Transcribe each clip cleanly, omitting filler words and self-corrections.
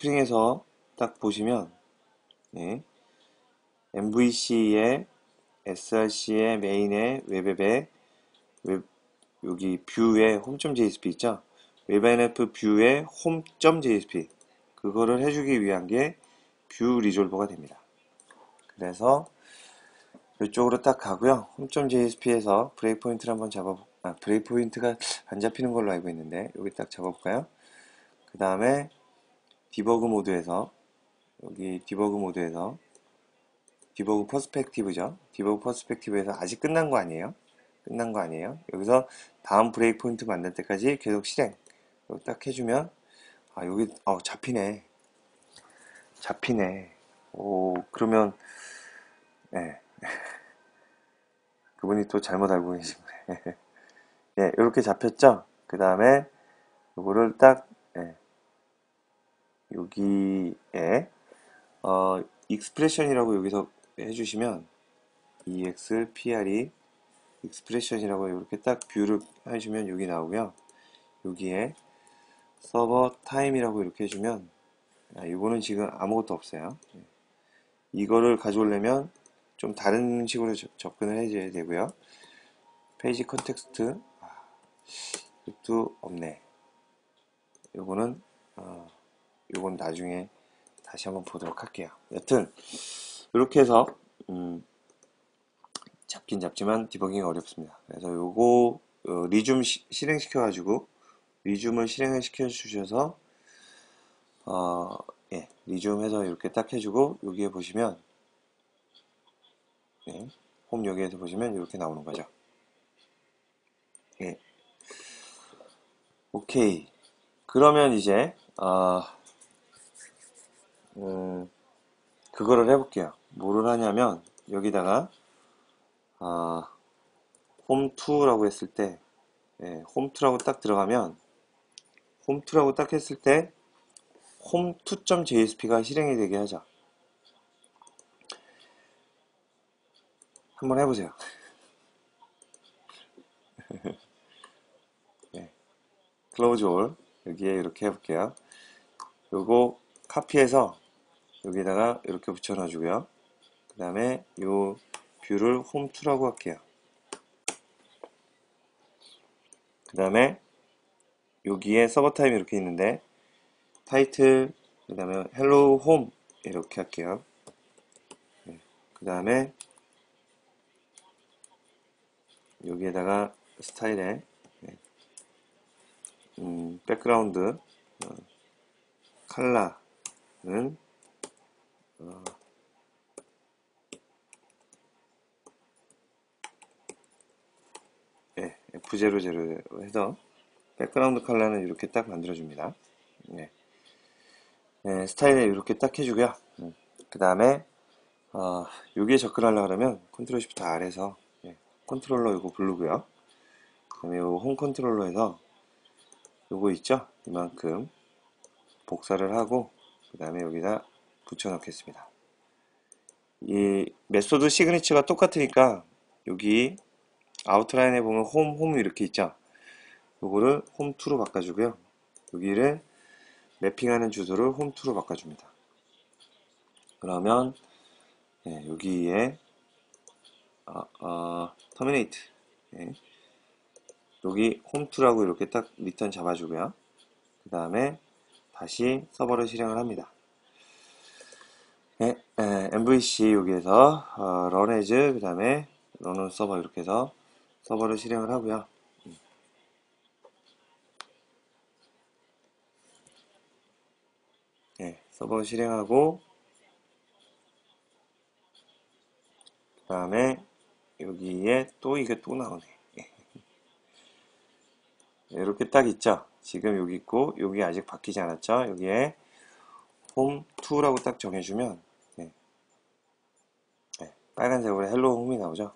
스프링에서 딱 보시면, 예, MVC에 src에 메인에 웹앱에 웹, 여기 뷰에 home.jsp 있죠? 웹NF 뷰에 home.jsp 그거를 해주기 위한 게 뷰 리졸버가 됩니다. 그래서 이쪽으로 딱 가고요. home.jsp에서 브레이크 포인트를 한번 브레이크 포인트가 안 잡히는 걸로 알고 있는데 여기 딱 잡아볼까요? 그 다음에 디버그 모드에서 여기 디버그 퍼스펙티브죠. 디버그 퍼스펙티브에서 아직 끝난 거 아니에요? 끝난 거 아니에요? 여기서 다음 브레이크 포인트 만날 때까지 계속 실행. 여기 딱 해주면 여기 잡히네. 오, 그러면 네, 그분이 또 잘못 알고 계신 거예요. 예, 이렇게 잡혔죠? 그 다음에 요거를 딱 여기에 익스프레션이라고 여기서 해주시면 EXPRE 익스프레션이라고 이렇게 딱 뷰를 해주면 여기 나오고요. 여기에 서버 타임이라고 이렇게 해주면 이거는 지금 아무것도 없어요. 이거를 가져오려면 좀 다른 식으로 접근을 해줘야 되고요. 페이지 컨텍스트 이것도 없네. 요거는 요건 나중에 다시 한번 보도록 할게요. 여튼 이렇게 해서 잡긴 잡지만 디버깅이 어렵습니다. 그래서 요거 리줌 실행시켜 가지고 리줌을 실행을 시켜 주셔서 예, 리줌 해서 이렇게 딱 해주고 여기에 보시면 예, 홈 여기에서 보시면 이렇게 나오는 거죠. 예, 오케이. 그러면 이제 그거를 해볼게요. 뭐를 하냐면 여기다가 홈2라고 했을 때 예, 홈2라고 딱 들어가면 홈2라고 딱 했을 때 home2.jsp가 실행이 되게 하죠. 한번 해보세요. 예, close all 여기에 이렇게 해볼게요. 요거 카피해서 여기다가 이렇게 붙여 놔주고요. 그 다음에 요 뷰를 홈2라고 할게요. 그 다음에 여기에 서버 타임 이렇게 있는데 타이틀 그 다음에 헬로 홈 이렇게 할게요. 그 다음에 여기에다가 스타일에 백그라운드 컬러는 F00로 해서 백그라운드 컬러는 이렇게 딱 만들어줍니다. 네. 네, 스타일에 이렇게 딱 해주고요. 그 다음에 여기에 접근하려고 하면 컨트롤 시프트 R에서 컨트롤러 이거 부르고요. 그 다음에 요 홈 컨트롤러에서 요거 있죠? 이만큼 복사를 하고 그 다음에 여기다 붙여 넣겠습니다. 이 메소드 시그니처가 똑같으니까 여기 아웃라인에 보면 홈 이렇게 있죠? 요거를 홈2로 바꿔주고요. 여기를 매핑하는 주소를 홈2로 바꿔줍니다. 그러면 여기에 terminate 여기 홈2라고 이렇게 딱 리턴 잡아주고요. 그 다음에 다시 서버를 실행을 합니다. MVC 여기에서 run as 그 다음에 run on server 이렇게 해서 서버를 실행을 하고요. 서버 실행하고 그 다음에 여기에 또 이게 또 나오네. 이렇게 딱 있죠. 지금 여기 있고 여기 아직 바뀌지 않았죠. 여기에 홈2라고 딱 정해주면 빨간색으로 헬로 홈이 나오죠.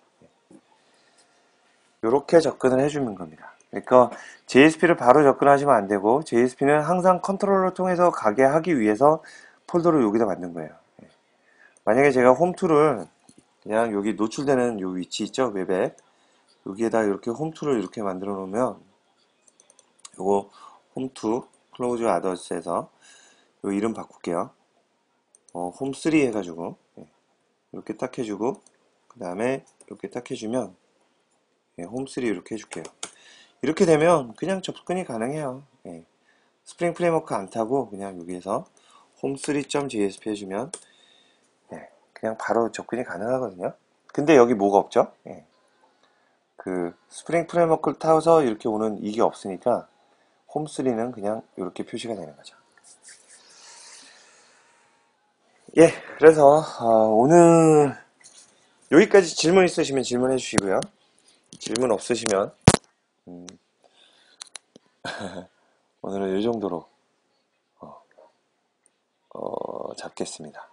이렇게 접근을 해주는 겁니다. 그러니까 JSP를 바로 접근하시면 안 되고 JSP는 항상 컨트롤러를 통해서 가게 하기 위해서 폴더를 여기다 만든 거예요. 만약에 제가 홈2를 그냥 여기 노출되는 요 위치 있죠, 웹에 여기에다 이렇게 홈2를 이렇게 만들어 놓으면 요거 홈2 클로즈 아더스에서 요 이름 바꿀게요. 홈3 해가지고 이렇게 딱 해주고 그 다음에 이렇게 딱 해주면 홈3 이렇게 해줄게요. 이렇게 되면 그냥 접근이 가능해요. 스프링 프레임워크 안 타고 그냥 여기에서 home3.jsp 해주면 그냥 바로 접근이 가능하거든요. 근데 여기 뭐가 없죠? 그 스프링 프레임워크를 타서 이렇게 오는 이게 없으니까 홈3는 그냥 이렇게 표시가 되는 거죠. 그래서 오늘 여기까지 질문 있으시면 질문해 주시고요. 질문 없으시면 오늘은 이 정도로 잡겠습니다.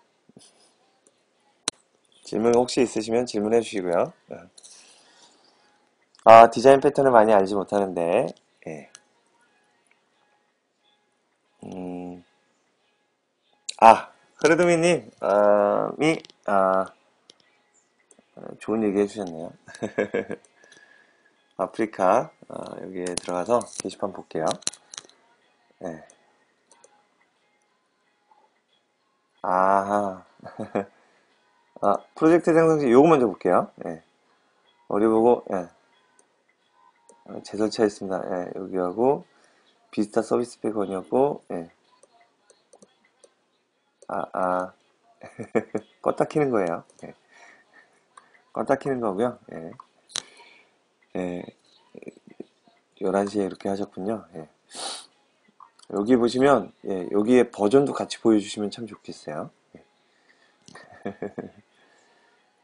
질문 혹시 있으시면 질문해 주시고요. 디자인 패턴을 많이 알지 못하는데 흐르드미님 좋은 얘기 해주셨네요. 아프리카 여기에 들어가서 게시판 볼게요. 아하. 프로젝트 생성시 요거 먼저 볼게요. 어디 보고 재설치했습니다. 여기하고 비스타 서비스 팩 원이었고 껐다 키는 거예요. 껐다 키는 거고요. 11시에 이렇게 하셨군요. 여기 보시면 여기에 버전도 같이 보여주시면 참 좋겠어요.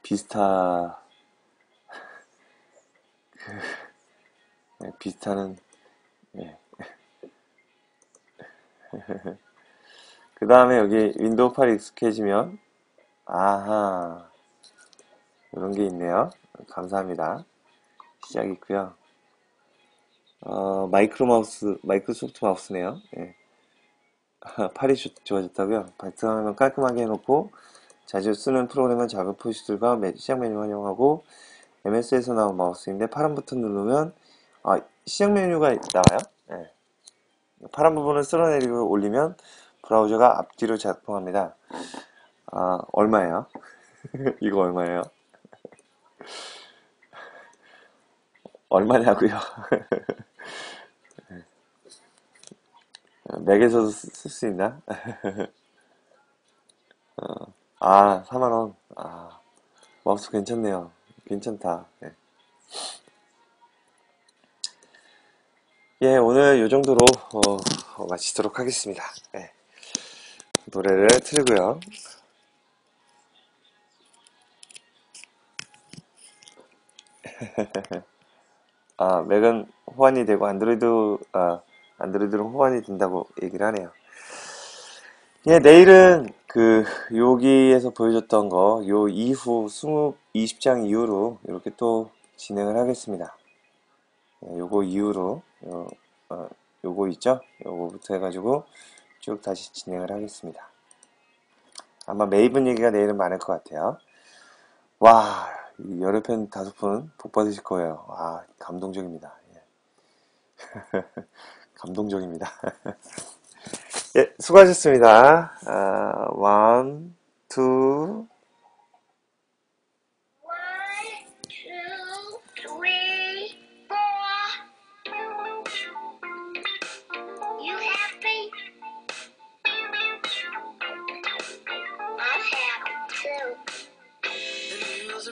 비스타 비스타는 그 다음에 여기 윈도우 8 익숙해지면 아하 이런 게 있네요. 감사합니다. 시작이 있고요. 마이크로소프트 마우스네요. 팔이 좋아졌다고요? 발전하면 깔끔하게 해놓고 자주 쓰는 프로그램은 작은 표시들과 시작 메뉴 활용하고 MS에서 나온 마우스인데 파란 버튼 누르면 시작 메뉴가 나와요. 파란 부분을 쓸어내리고 올리면 브라우저가 앞뒤로 작동합니다. 얼마예요? 이거 얼마예요? 얼마냐고요? 맥에서도 쓸 수 있나? 4만원. 마우스 괜찮네요. 괜찮다. 오늘 이 정도로 마치도록 하겠습니다. 노래를 틀고요. 맥은 호환이 되고 안드로이드로 호환이 된다고 얘기를 하네요. 내일은 여기에서 보여줬던 거 요 이후 20장 이후로 이렇게 또 진행을 하겠습니다. 요거 이후로 요거 있죠? 요거부터 해가지고 쭉 다시 진행을 하겠습니다. 아마 메이븐 얘기가 내일은 많을 것 같아요. 와, 여러 편 5분 복 받으실 거예요. 감동적입니다. 감동적입니다. 수고하셨습니다. 1, 2,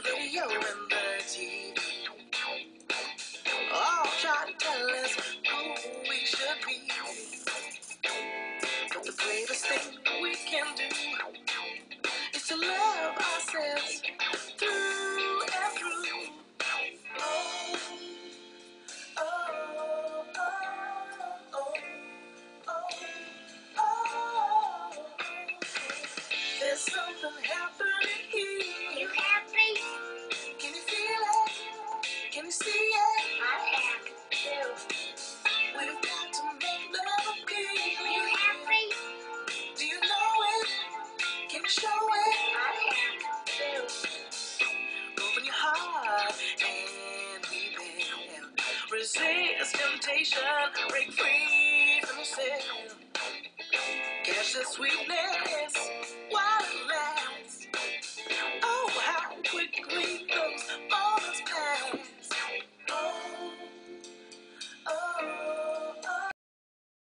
radio and the TV all try to tell us who we should be. But the greatest thing we can do is to love ourselves through and through. Oh, oh, oh, oh, oh, oh. There's something happening here. You happy? Can you feel it? Can you see it? I'm happy too. We've got to make love appeal. You happy? Do you know it? Can you show it? I'm happy too. Open your heart and be there. Resist temptation. Break free from yourself. Catch the sweet this.